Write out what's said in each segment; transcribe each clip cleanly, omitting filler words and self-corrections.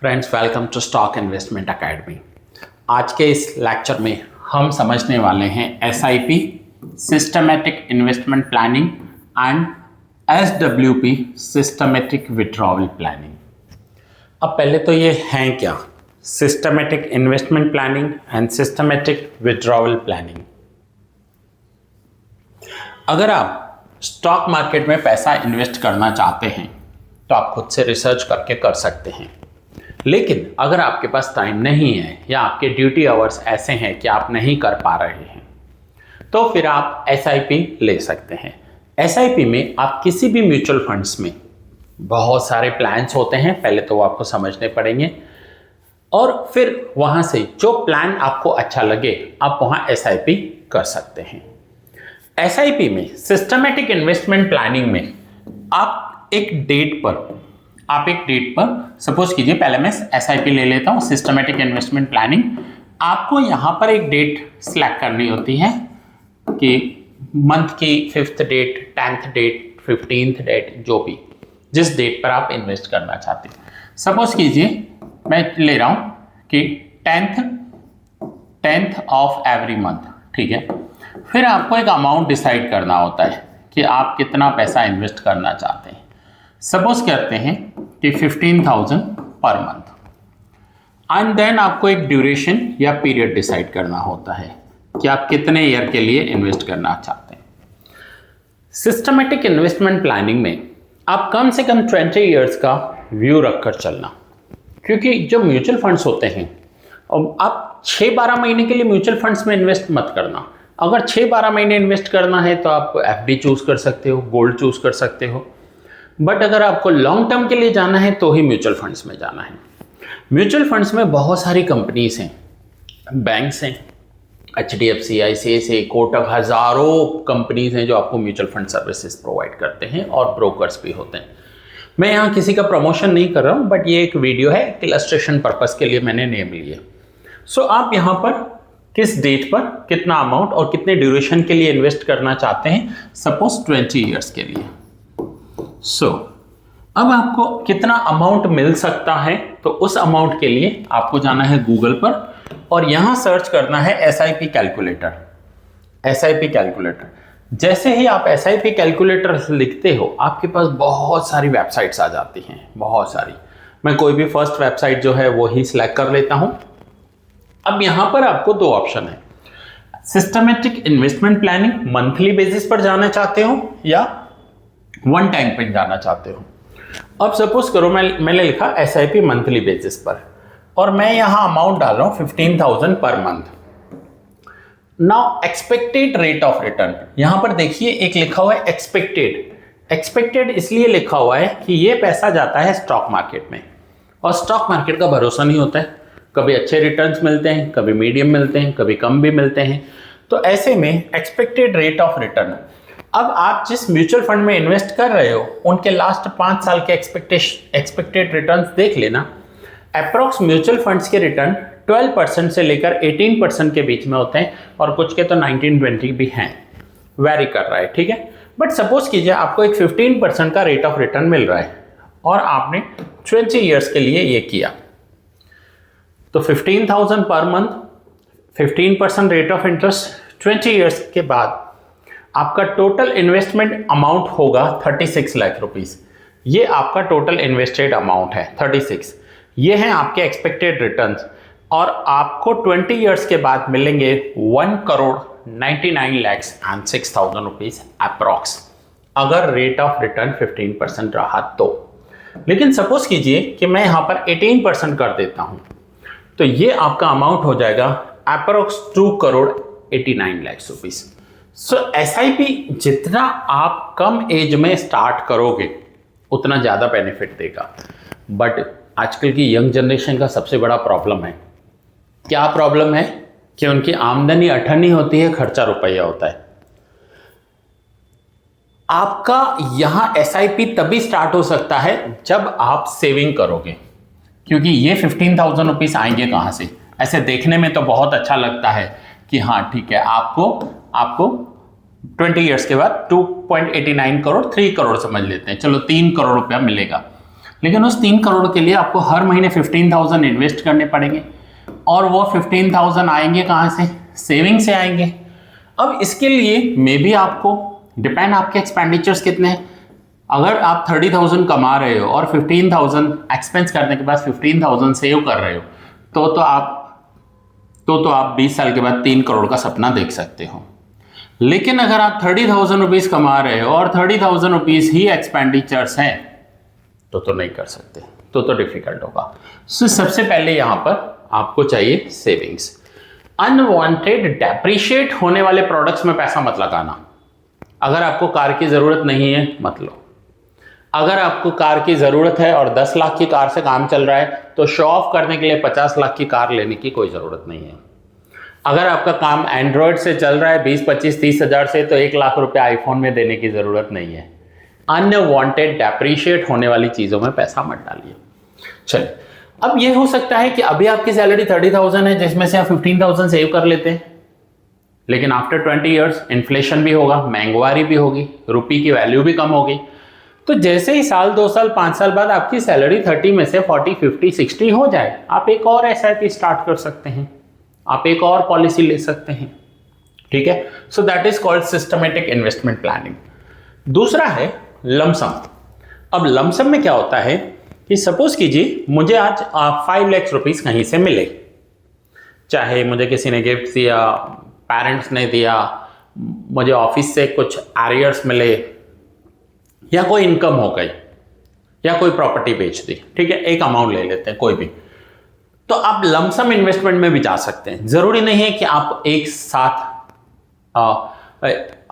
Friends, welcome to stock investment academy. आज के इस लेक्चर में हम समझने वाले हैं SIP, systematic investment planning and SWP, systematic withdrawal planning. अब पहले तो ये हैं क्या, systematic investment planning and systematic withdrawal planning. अगर आप स्टॉक मार्केट में पैसा इन्वेस्ट करना चाहते हैं तो आप खुद से रिसर्च करके कर सकते हैं, लेकिन अगर आपके पास टाइम नहीं है या आपके ड्यूटी आवर्स ऐसे हैं कि आप नहीं कर पा रहे हैं तो फिर आप एसआईपी ले सकते हैं। एसआईपी में आप किसी भी म्यूचुअल फंड्स में बहुत सारे प्लान्स होते हैं, पहले तो वो आपको समझने पड़ेंगे और फिर वहाँ से जो प्लान आपको अच्छा लगे आप वहाँ एसआईपी कर सकते हैं। एसआईपी में, सिस्टमेटिक इन्वेस्टमेंट प्लानिंग में आप एक डेट पर सपोज कीजिए, पहले मैं एसआईपी ले लेता हूँ, सिस्टमेटिक इन्वेस्टमेंट प्लानिंग। आपको यहाँ पर एक डेट सिलेक्ट करनी होती है कि मंथ की 5th date, 10th date, 15th date, जो भी जिस डेट पर आप इन्वेस्ट करना चाहते हैं। सपोज कीजिए मैं ले रहा हूँ कि 10th ऑफ एवरी मंथ, ठीक है। फिर आपको एक अमाउंट डिसाइड करना होता है कि आप कितना पैसा इन्वेस्ट करना चाहते हैं। सपोज करते हैं कि 15,000 पर मंथ, एंड देन आपको एक ड्यूरेशन या पीरियड डिसाइड करना होता है कि आप कितने ईयर के लिए इन्वेस्ट करना चाहते हैं। सिस्टमेटिक इन्वेस्टमेंट प्लानिंग में आप कम से कम 20 ईयर्स का व्यू रखकर चलना, क्योंकि जो म्यूचुअल फंड्स होते हैं, और आप 6-12 महीने के लिए म्यूचुअल फंड्स में इन्वेस्ट मत करना। अगर 6-12 महीने इन्वेस्ट करना है तो आप एफडी चूज कर सकते हो, गोल्ड चूज कर सकते हो, बट अगर आपको लॉन्ग टर्म के लिए जाना है तो ही म्यूचुअल फंड्स में जाना है। म्यूचुअल फंड्स में बहुत सारी कंपनीज हैं, बैंक्स हैं, एचडीएफसी, आईसीआईसीआई, कोटक, हजारों कंपनीज हैं जो आपको म्यूचुअल फंड सर्विसेज प्रोवाइड करते हैं और ब्रोकर्स भी होते हैं। मैं यहाँ किसी का प्रमोशन नहीं कर रहा हूँ, बट ये एक वीडियो है, इलस्ट्रेशन पर्पस के लिए मैंने नेम लिया। सो आप यहाँ पर किस डेट पर कितना अमाउंट और कितने ड्यूरेशन के लिए इन्वेस्ट करना चाहते हैं, सपोज 20 ईयर्स के लिए। अब आपको कितना अमाउंट मिल सकता है, तो उस अमाउंट के लिए आपको जाना है गूगल पर और यहां सर्च करना है एसआईपी कैलकुलेटर। एसआईपी कैलकुलेटर, जैसे ही आप एसआईपी कैलकुलेटर लिखते हो आपके पास बहुत सारी वेबसाइट्स आ जाती हैं, बहुत सारी। मैं कोई भी फर्स्ट वेबसाइट जो है वो ही सिलेक्ट कर लेता हूं। अब यहां पर आपको दो ऑप्शन है, systematic investment planning monthly basis पर जाना चाहते हो या वन टाइम पे जाना चाहते हो। अब सपोज करो मैंने लिखा एसआईपी मंथली बेसिस पर और मैं यहां अमाउंट डाल रहा हूं 15,000 per month. Now expected rate of return, यहां पर देखिए एक लिखा हुआ है एक्सपेक्टेड इसलिए लिखा हुआ है कि ये पैसा जाता है स्टॉक मार्केट में और स्टॉक मार्केट का भरोसा नहीं होता है, कभी अच्छे रिटर्न्स मिलते हैं, कभी मीडियम मिलते हैं, कभी कम भी मिलते हैं। तो ऐसे में एक्सपेक्टेड रेट ऑफ रिटर्न, अब आप जिस म्यूचुअल फंड में इन्वेस्ट कर रहे हो उनके लास्ट 5 साल के एक्सपेक्टेड रिटर्न्स देख लेना। अप्रॉक्स म्यूचुअल फंड्स के रिटर्न 12% से लेकर 18% के बीच में होते हैं और कुछ के तो 19-20 भी हैं, वेरी कर रहा है, ठीक है। बट सपोज कीजिए आपको एक 15% का रेट ऑफ रिटर्न मिल रहा है और आपने 20 ईयर्स के लिए ये किया, तो 15,000 per month, 15% rate of interest, 20 years के बाद आपका टोटल इन्वेस्टमेंट अमाउंट होगा 36 लाख रुपीस। ये आपका टोटल इन्वेस्टेड अमाउंट है 36। ये हैं आपके एक्सपेक्टेड रिटर्न्स और आपको 20 ईयर्स के बाद मिलेंगे 1,99,06,000 रुपीस अप्रॉक्स, अगर रेट ऑफ रिटर्न 15% रहा तो। लेकिन सपोज कीजिए कि मैं यहां पर 18% कर देता हूं तो ये आपका अमाउंट हो जाएगा अप्रॉक्स 2,89,00,000 रुपीस। सो एसआईपी जितना आप कम एज में स्टार्ट करोगे उतना ज़्यादा बेनिफिट देगा। बट आजकल की यंग जनरेशन का सबसे बड़ा प्रॉब्लम है, क्या प्रॉब्लम है कि उनकी आमदनी अठन्नी होती है, खर्चा रुपया होता है। आपका यहाँ एसआईपी तभी स्टार्ट हो सकता है जब आप सेविंग करोगे, क्योंकि ये 15,000 रुपीस आएंगे कहाँ से। ऐसे देखने में तो बहुत अच्छा लगता है कि हाँ ठीक है, आपको 20 ईयर्स के बाद 2.89 करोड़, 3 करोड़ समझ लेते हैं, चलो 3 करोड़ रुपया मिलेगा। लेकिन उस 3 करोड़ के लिए आपको हर महीने 15,000 इन्वेस्ट करने पड़ेंगे और वो 15,000 आएंगे कहाँ से? सेविंग से आएंगे। अब इसके लिए मे बी आपको डिपेंड आपके एक्सपेंडिचर्स कितने हैं। अगर आप 30,000 कमा रहे हो और 15,000 एक्सपेंस करने के बाद 15,000 सेव कर रहे हो तो आप 20 साल के बाद 3 करोड़ का सपना देख सकते हो। लेकिन अगर आप 30,000 रुपीज कमा रहे हो और 30,000 रुपीज ही एक्सपेंडिचर्स हैं तो नहीं कर सकते, तो डिफिकल्ट होगा। सबसे पहले यहां पर आपको चाहिए सेविंग्स। अनवांटेड डेप्रिशिएट होने वाले प्रोडक्ट्स में पैसा मत लगाना। अगर आपको कार की जरूरत नहीं है मत लो। अगर आपको कार की जरूरत है और 10 लाख की कार से काम चल रहा है तो शो ऑफ करने के लिए 50 लाख की कार लेने की कोई जरूरत नहीं है। अगर आपका काम एंड्रॉयड से चल रहा है 20, 25, 30 हजार से तो 1 लाख रुपए आईफोन में देने की जरूरत नहीं है। अनवांटेड डेप्रिशिएट होने वाली चीजों में पैसा मत डालिए। चलिए, अब ये हो सकता है कि अभी आपकी सैलरी 30,000 है जिसमें से आप 15,000 सेव कर लेते हैं, लेकिन आफ्टर 20 ईयर्स इन्फ्लेशन भी होगा, महंगाई भी होगी, रुपये की वैल्यू भी कम होगी। तो जैसे ही साल, 2 साल, 5 साल बाद आपकी सैलरी 30 में से 40, 50, 60 हो जाए, आप एक और एसआईपी स्टार्ट कर सकते हैं, आप एक और पॉलिसी ले सकते हैं। ठीक है, so that is called systematic investment planning. दूसरा है लमसम। अब लमसम में क्या होता है कि सपोज कीजिए मुझे आज 5 लाख रुपीस कहीं से मिले, चाहे मुझे किसी ने गिफ्ट दिया, पेरेंट्स ने दिया, मुझे ऑफिस से कुछ एरियर्स मिले, या कोई इनकम हो गई, या कोई प्रॉपर्टी बेच दी। ठीक है, एक अमाउंट ले लेते हैं कोई भी। तो आप लमसम इन्वेस्टमेंट में भी जा सकते हैं। जरूरी नहीं है कि आप एक साथ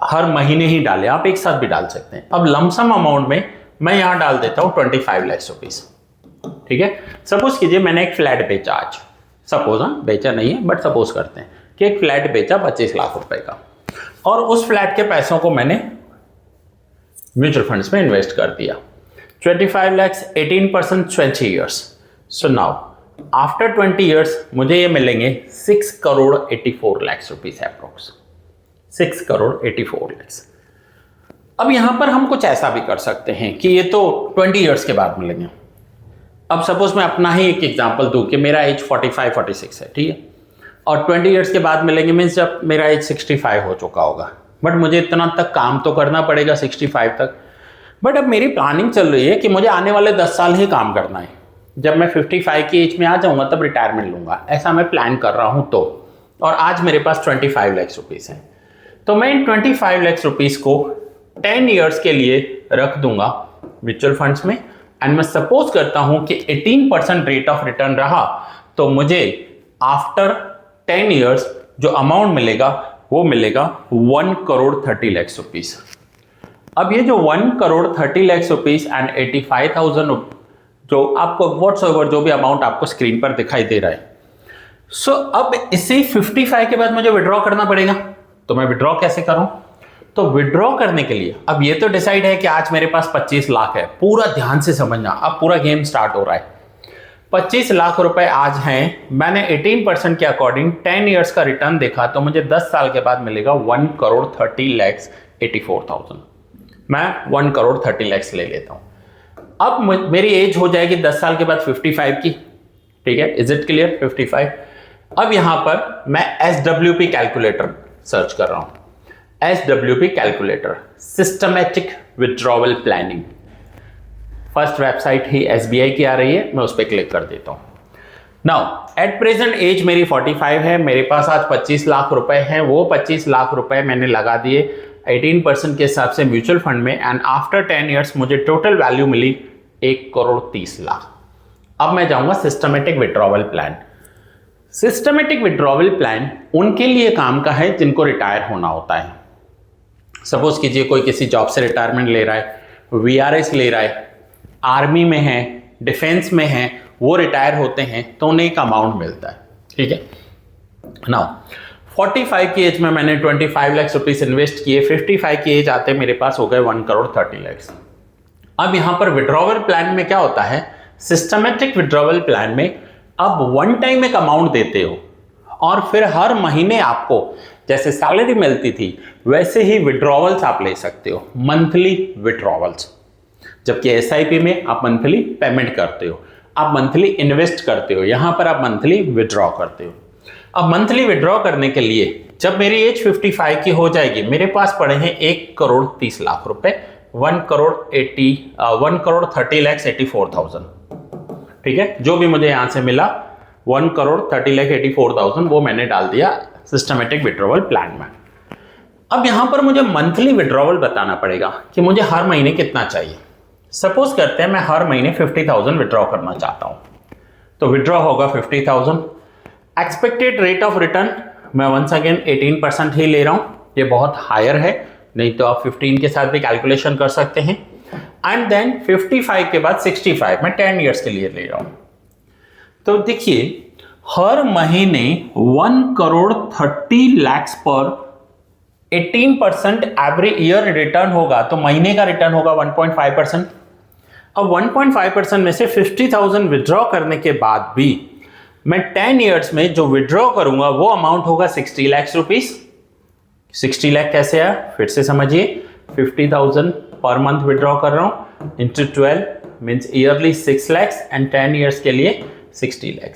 हर महीने ही डालें, आप एक साथ भी डाल सकते हैं। अब लमसम अमाउंट में मैं यहां डाल देता हूं 25 लाख रुपीस। ठीक है, सपोज कीजिए मैंने एक फ्लैट बेचा आज, सपोज, बेचा नहीं है बट सपोज करते हैं कि एक फ्लैट बेचा 25 लाख रुपए का, और उस फ्लैट के पैसों को मैंने म्यूचुअल फंड्स में इन्वेस्ट कर दिया। 25 lakh, 18%, 20 years. So now after 20 years मुझे ये मिलेंगे 6 करोड़ 84 लाख रुपीस अप्रोक्स, 6 करोड़ 84 लाख। अब यहां पर हम कुछ ऐसा भी कर सकते हैं कि ये तो 20 ईयर्स के बाद मिलेंगे। अब सपोज मैं अपना ही एक एग्जांपल दूं कि मेरा एज 45, 46 है, ठीक है, और 20 ईयर्स के बाद मिलेंगे मीन्स जब मेरा एज 65 हो चुका होगा। बट मुझे इतना तक काम तो करना पड़ेगा 65 तक। बट अब मेरी प्लानिंग चल रही है कि मुझे आने वाले 10 साल ही काम करना है। जब मैं 55 की एज में आ जाऊंगा तब रिटायरमेंट लूंगा, ऐसा मैं प्लान कर रहा हूं। तो और आज मेरे पास 25 लाख रुपीस है, तो मैं इन 25 लाख रुपीस को 10 ईयर्स के लिए रख दूंगा म्यूचुअल फंड्स में, एंड मैं सपोज करता हूं कि 18% रेट ऑफ रिटर्न रहा, तो मुझे आफ्टर 10 ईयर्स जो अमाउंट मिलेगा वो मिलेगा 1 करोड़ 30 लाख रुपीस। अब ये जो 1 करोड़ 30 लाख रुपीस एंड 85,000 जो आपको व्हाट्सएवर जो भी अमाउंट आपको स्क्रीन पर दिखाई दे रहा है, सो अब इसे 55 के बाद मुझे विड्रॉ करना पड़ेगा। तो मैं विड्रॉ कैसे करूं? तो विड्रॉ करने के लिए अब ये तो डिसाइड है कि आज मेरे पास 25 लाख है। पूरा ध्यान से समझना, अब पूरा गेम स्टार्ट हो रहा है। 25 लाख रुपए आज हैं, मैंने 18% के अकॉर्डिंग 10 ईयर्स का रिटर्न देखा, तो मुझे 10 साल के बाद मिलेगा 1 करोड़ 30 लाख 84,000। मैं 1 करोड़ 30 लाख ले लेता हूं। अब मेरी एज हो जाएगी 10 साल के बाद 55 की। ठीक है, इज इट क्लियर? 55। अब यहां पर मैं SWP कैलकुलेटर सर्च कर रहा हूं। SWP calculator, systematic withdrawal planning. First website ही SBI की आ रही है, मैं उस पर क्लिक कर देता हूं। नाउ एट प्रेजेंट एज मेरी 45 है, मेरे पास आज 25 लाख रुपए हैं। वो 25 लाख रुपए मैंने लगा दिए 18% के हिसाब से म्यूचुअल फंड में, एंड आफ्टर 10 ईयर्स मुझे टोटल वैल्यू मिली 1 करोड़ 30 लाख। अब मैं जाऊंगा systematic withdrawal plan. Systematic withdrawal plan उनके लिए काम का है जिनको रिटायर होना होता है। सपोज कीजिए कोई किसी जॉब से रिटायरमेंट ले रहा है, VRS ले रहा है, आर्मी में है, डिफेंस में है, वो रिटायर होते हैं तो उन्हें एक अमाउंट मिलता है। ठीक है, नाउ 45 की एज में मैंने 25 लाख रुपीस इन्वेस्ट किए, 55 की एज आते मेरे पास हो गए 1 करोड़ 30 लाख। अब यहां पर विड्रॉवल प्लान में क्या होता है, सिस्टमैटिक विड्रॉवल प्लान में अब वन टाइम एक अमाउंट देते हो और फिर हर महीने आपको जैसे सैलरी मिलती थी वैसे ही विड्रॉवल्स आप ले सकते हो, मंथली विड्रॉवल्स। जबकि SIP में आप मंथली पेमेंट करते हो, आप मंथली इन्वेस्ट करते हो, यहां पर आप मंथली विड्रॉ करते हो। अब मंथली विड्रॉ करने के लिए जब मेरी एज 55 की हो जाएगी, मेरे पास पड़े हैं 1,30,00,000 रुपए, 1,30,84,000, ठीक है, जो भी मुझे यहां से मिला 1,30,84,000 वो मैंने डाल दिया सिस्टमेटिक विड्रॉवल प्लान में। अब यहां पर मुझे मंथली विड्रॉवल बताना पड़ेगा कि मुझे हर महीने कितना चाहिए। सपोज करते हैं मैं हर महीने 50,000 विड्रॉ करना चाहता हूं, तो विड्रॉ होगा 50,000। एक्सपेक्टेड रेट ऑफ रिटर्न मैं वंस अगेन 18% ही ले रहा हूं, ये बहुत हायर है, नहीं तो आप 15 के साथ भी कैलकुलेशन कर सकते हैं। एंड देन 55 के बाद 65 मैं 10 ईयर्स के लिए ले रहा हूं। तो देखिए हर महीने 1,30,00,000 पर 18% एवरी ईयर रिटर्न होगा, तो महीने का रिटर्न होगा 1.5%। अब 1.5% में से 50,000 विड्रॉ करने के बाद भी मैं 10 ईयर्स में जो विड्रॉ करूंगा वो अमाउंट होगा 60 लाख रुपीस। 60 लाख कैसे आया, फिर से समझिए, 50,000 पर मंथ विड्रॉ कर रहा हूं into 12 means yearly 6 lakh and 10 years के लिए 60 लाख।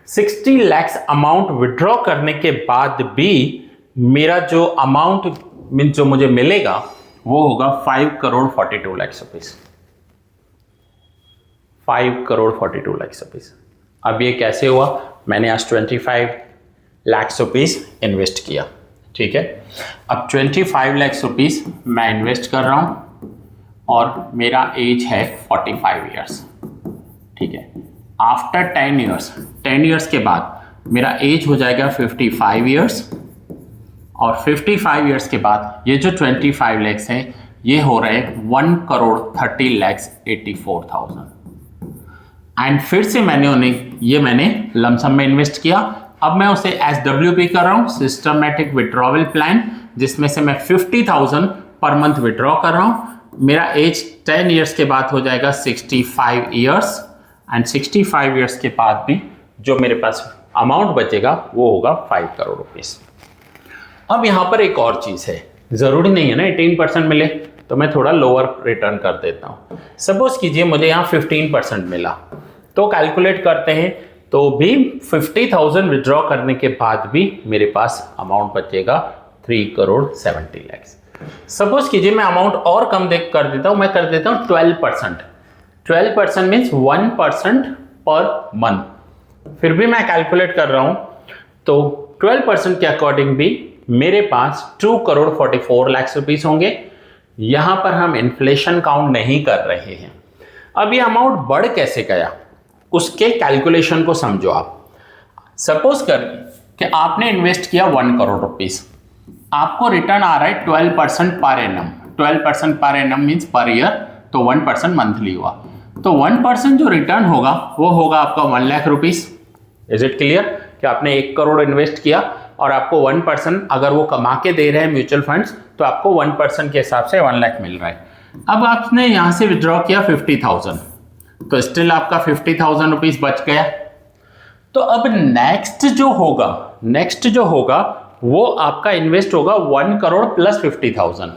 60 लाख अमाउंट विड्रॉ करने के बाद भी मेरा जो अमाउंट मीन्स जो मुझे मिलेगा वो होगा 5,42,00,000 रुपीस। 5,42,00,000 रुपीस। अब ये कैसे हुआ, मैंने आज 25 लाख रुपीस इन्वेस्ट किया, ठीक है। अब 25 लाख रुपीस मैं इन्वेस्ट कर रहा हूं और मेरा एज है 45 ईयर्स, ठीक है। आफ्टर 10 ईयर्स के बाद मेरा एज हो जाएगा 55 ईयर्स और 55 ईयर्स के बाद ये जो 25 लाख हैं ये हो रहे 1,30,84,000 एंड फिर से मैंने लमसम में इन्वेस्ट किया। अब मैं उसे SWP कर रहा हूं, सिस्टमैटिक विड्रॉवल प्लान, जिसमें से मैं 50,000 पर मंथ विड्रॉ कर रहा हूं। मेरा एज 10 ईयर्स के बाद हो जाएगा 65 ईयर्स एंड 65 ईयर्स के बाद भी जो मेरे पास अमाउंट बचेगा वो होगा 5 करोड़ रुपीस। अब यहां पर एक और चीज है, जरूरी नहीं है ना 18% मिले, तो मैं थोड़ा लोअर रिटर्न कर देता हूं। सपोज कीजिए मुझे यहां 15% मिला, तो कैलकुलेट करते हैं तो भी 50,000 विड्रॉ करने के बाद भी मेरे पास अमाउंट बचेगा 3,70,00,000। सपोज कीजिए मैं अमाउंट और कम कर देता हूं, मैं कर देता हूं 12%। 12% मीन्स 1% पर मंथ। फिर भी मैं कैलकुलेट कर रहा हूं तो 12% के अकॉर्डिंग भी मेरे पास 2,44,00,000 रुपीस होंगे। यहां पर हम इन्फ्लेशन काउंट नहीं कर रहे हैं। अब ये अमाउंट बढ़ कैसे गया उसके कैलकुलेशन को समझो आप। सपोज कर कि आपने इन्वेस्ट किया 1 करोड़ रुपीस, आपको रिटर्न आ रहा है 12% per annum. 12% per annum means per year, तो 1% मंथली हुआ, तो 1% जो रिटर्न होगा वो होगा आपका 1 lakh rupees. Is it clear कि आपने 1 करोड़ इन्वेस्ट किया और आपको 1% अगर वो कमा के दे रहे हैं म्यूचुअल फंड्स, तो आपको 1% के हिसाब से 1 लाख मिल रहा है। अब आपने यहां से विड्रॉ किया 50,000, तो स्टिल आपका 50,000 रुपीस बच गया। तो अब नेक्स्ट जो होगा वो आपका इन्वेस्ट होगा 1 करोड़ प्लस 50,000।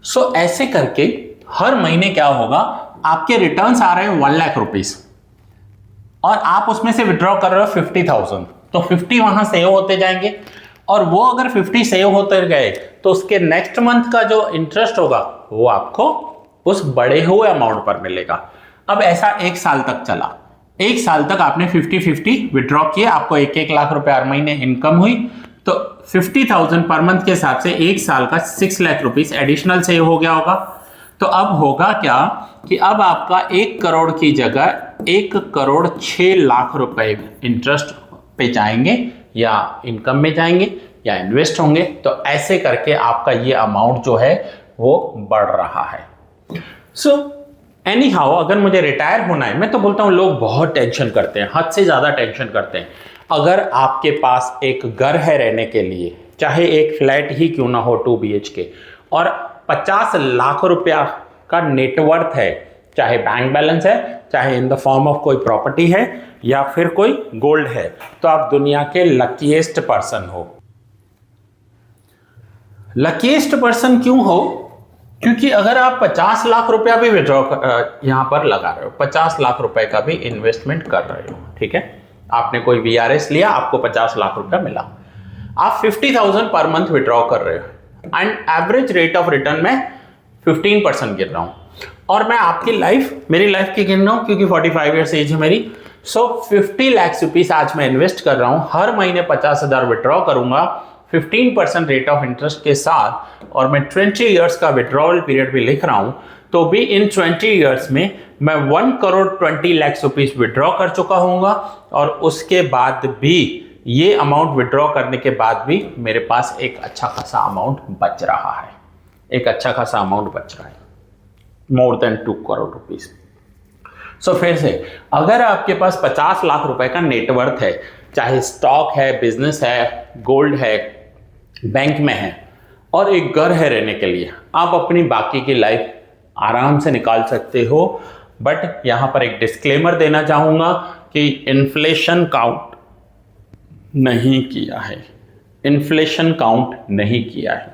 सो ऐसे करके हर महीने क्या होगा, आपके रिटर्न्स आ रहे हैं 1 लाख रुपीस और आप उसमें से विड्रॉ कर रहे हो 50,000, तो 50 वहां सेव होते जाएंगे और वो अगर 50 सेव होते गए तो उसके नेक्स्ट मंथ का जो इंटरेस्ट होगा वो आपको उस बड़े हुए अमाउंट पर मिलेगा। अब ऐसा 1 साल तक चला। 1 साल तक आपने 50-50 विड्रॉ किए, आपको 1-1 लाख रुपए हर महीने इनकम हुई, तो 50,000 पर मंथ के हिसाब से 1 साल का 6 लाख रुपीस एडिशनल सेव हो गया होगा। तो अब होगा क्या कि अब आपका 1 करोड़ की जगह 1,06,00,000 रुपए इंटरेस्ट पे जाएंगे या इनकम में जाएंगे या इन्वेस्ट होंगे। तो ऐसे करके आपका ये अमाउंट जो है वो बढ़ रहा है। सो एनी हाउ, अगर मुझे रिटायर होना है, मैं तो बोलता हूं लोग बहुत टेंशन करते हैं, हद से ज्यादा टेंशन करते हैं। अगर आपके पास एक घर है रहने के लिए, चाहे एक फ्लैट ही क्यों ना हो 2 BHK, और 50 लाख रुपया का नेटवर्थ है, चाहे बैंक बैलेंस है, चाहे इन द फॉर्म ऑफ कोई प्रॉपर्टी है या फिर कोई गोल्ड है, तो आप दुनिया के लकीएस्ट पर्सन हो। लकीएस्ट पर्सन क्यों हो? क्योंकि अगर आप 50 लाख रुपया भी विड्रॉ यहाँ पर लगा रहे हो, 50 लाख रुपए का भी इन्वेस्टमेंट कर रहे हो, ठीक है, आपने कोई VRS लिया, आपको 50 लाख रुपया मिला, आप 50,000 पर मंथ विड्रॉ कर रहे हो and average rate of return में 15% गिर रहा हूं, और मैं आपकी लाइफ, मेरी लाइफ की गिन रहा हूं क्योंकि 45 ईयर्स एज है मेरी। सो 50 लाख रुपीस आज मैं इन्वेस्ट कर रहा हूं, हर महीने 50,000 विड्रॉ करूंगा 15% रेट ऑफ इंटरेस्ट के साथ, और मैं 20 ईयर्स का विड्रॉवल पीरियड भी लिख रहा हूं, तो भी इन 20 ईयर्स में मैं 1,20,00,000 रुपीस विड्रॉ कर चुका हूंगा, और उसके बाद भी ये अमाउंट विड्रॉ करने के बाद भी मेरे पास एक अच्छा खासा अमाउंट बच रहा है, एक अच्छा खासा अमाउंट बच रहा है, मोर देन 2 करोड़ रुपीस। सो फिर से, अगर आपके पास 50 लाख रुपए का नेटवर्थ है, चाहे स्टॉक है, बिजनेस है, गोल्ड है, बैंक में है, और एक घर है रहने के लिए, आप अपनी बाकी की लाइफ आराम से निकाल सकते हो। बट यहां पर एक डिस्क्लेमर देना चाहूंगा कि इन्फ्लेशन काउंट नहीं किया है, इन्फ्लेशन काउंट नहीं किया है।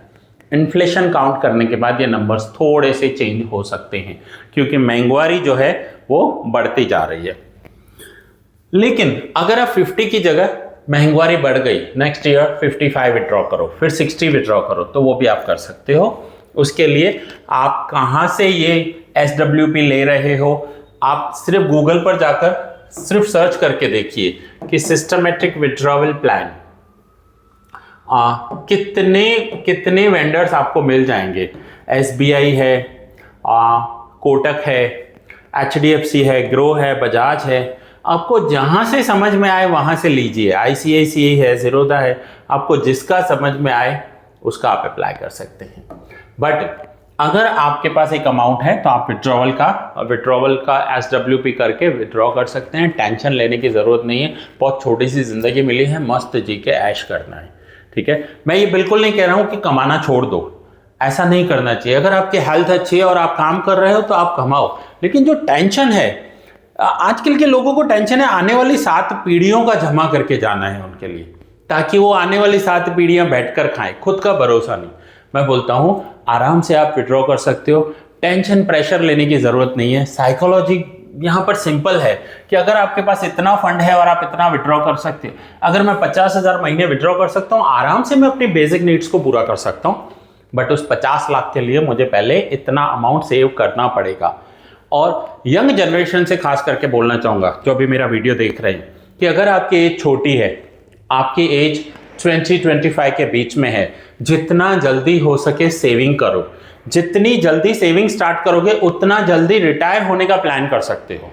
इन्फ्लेशन काउंट करने के बाद ये नंबर्स थोड़े से चेंज हो सकते हैं, क्योंकि महंगाई जो है वो बढ़ती जा रही है। लेकिन अगर आप 50 की जगह महंगाई बढ़ गई, नेक्स्ट ईयर 55 विड्रॉ करो, फिर 60 विड्रॉ करो, तो वो भी आप कर सकते हो। उसके लिए आप कहां से ये SWP ले रहे हो, आप सिर्फ गूगल पर जाकर सिर्फ सर्च करके देखिए कि सिस्टमेटिक विड्रॉवल प्लान, कितने वेंडर्स आपको मिल जाएंगे। SBI है, कोटक है, HDFC है, ग्रो है, बजाज है, आपको जहां से समझ में आए वहां से लीजिए। ICICI है, ज़ीरोधा है, आपको जिसका समझ में आए उसका आप अप्लाई कर सकते हैं। बट अगर आपके पास एक अमाउंट है तो आप विड्रॉवल का SWP करके विड्रॉ कर सकते हैं, टेंशन लेने की ज़रूरत नहीं है। बहुत छोटी सी ज़िंदगी मिली है, मस्त जी के ऐश करना है, ठीक है। मैं ये बिल्कुल नहीं कह रहा हूँ कि कमाना छोड़ दो, ऐसा नहीं करना चाहिए। अगर आपकी हेल्थ अच्छी है और आप काम कर रहे हो तो आप कमाओ, लेकिन जो टेंशन है, आजकल के लोगों को टेंशन है आने वाली 7 पीढ़ियों का जमा करके जाना है उनके लिए, ताकि वो आने वाली 7 पीढ़ियां बैठकर खाएं, खुद का भरोसा नहीं। मैं बोलता हूं आराम से आप विड्रॉ कर सकते हो, टेंशन प्रेशर लेने की जरूरत नहीं है। साइकोलॉजी यहां पर सिंपल है कि अगर आपके पास इतना फंड है और आप इतना विड्रॉ कर सकते हो, अगर मैं 50,000 महीने विड्रॉ कर सकता हूं, आराम से मैं अपनी बेसिक नीड्स को पूरा कर सकता हूं। बट उस 50 लाख के लिए मुझे पहले इतना अमाउंट सेव करना पड़ेगा। और यंग जनरेशन से खास करके बोलना चाहूंगा, जो भी मेरा वीडियो देख रहे हैं, कि अगर आपकी एज छोटी है, आपकी एज 20-25 के बीच में है, जितना जल्दी हो सके सेविंग करो। जितनी जल्दी सेविंग स्टार्ट करोगे उतना जल्दी रिटायर होने का प्लान कर सकते हो।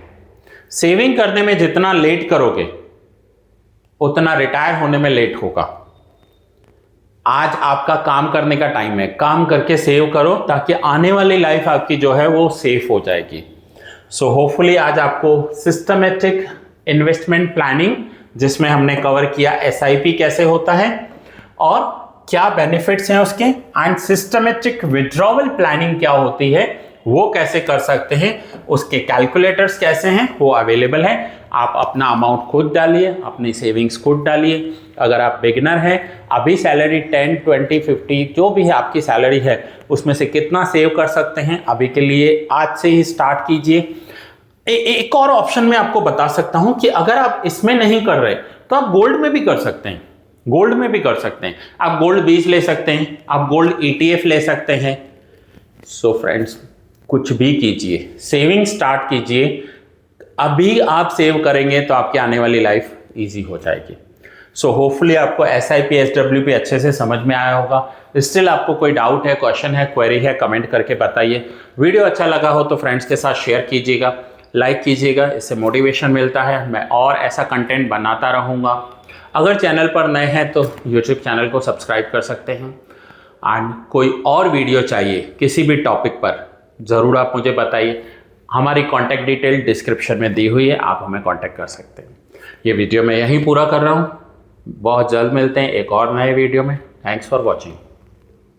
सेविंग करने में जितना लेट करोगे उतना रिटायर होने में लेट होगा। आज आपका काम करने का टाइम है, काम करके सेव करो ताकि आने वाली लाइफ आपकी जो है वो सेफ हो जाएगी। सो होपफुली आज आपको सिस्टमेटिक इन्वेस्टमेंट प्लानिंग, जिसमें हमने कवर किया SIP कैसे होता है और क्या बेनिफिट्स हैं उसके, एंड सिस्टमेटिक विड्रॉवल प्लानिंग क्या होती है, वो कैसे कर सकते हैं, उसके कैलकुलेटर्स कैसे हैं, वो अवेलेबल है। आप अपना अमाउंट खुद डालिए, अपनी सेविंग्स खुद डालिए। अगर आप बिगिनर हैं, अभी सैलरी 10, 20, 50 जो भी है आपकी सैलरी है, उसमें से कितना सेव कर सकते हैं, अभी के लिए आज से ही स्टार्ट कीजिए। एक और ऑप्शन मैं आपको बता सकता हूं कि अगर आप इसमें नहीं कर रहे तो आप गोल्ड में भी कर सकते हैं, गोल्ड में भी कर सकते हैं। आप गोल्ड 20 ले सकते हैं, आप गोल्ड ETF ले सकते हैं। सो फ्रेंड्स, कुछ भी कीजिए, सेविंग स्टार्ट कीजिए। अभी आप सेव करेंगे तो आपकी आने वाली लाइफ इजी हो जाएगी। सो होपफुली आपको SIP SWP अच्छे से समझ में आया होगा। स्टिल आपको कोई डाउट है, क्वेश्चन है, क्वेरी है, कमेंट करके बताइए। वीडियो अच्छा लगा हो तो फ्रेंड्स के साथ शेयर कीजिएगा, लाइक कीजिएगा, इससे मोटिवेशन मिलता है। मैं और ऐसा कंटेंट बनाता रहूँगा। अगर चैनल पर नए हैं तो यूट्यूब चैनल को सब्सक्राइब कर सकते हैं। एंड कोई और वीडियो चाहिए किसी भी टॉपिक पर, ज़रूर आप मुझे बताइए। हमारी कॉन्टैक्ट डिटेल डिस्क्रिप्शन में दी हुई है, आप हमें कॉन्टैक्ट कर सकते हैं। ये वीडियो मैं यहीं पूरा कर रहा हूँ। बहुत जल्द मिलते हैं एक और नए वीडियो में। Thanks for watching.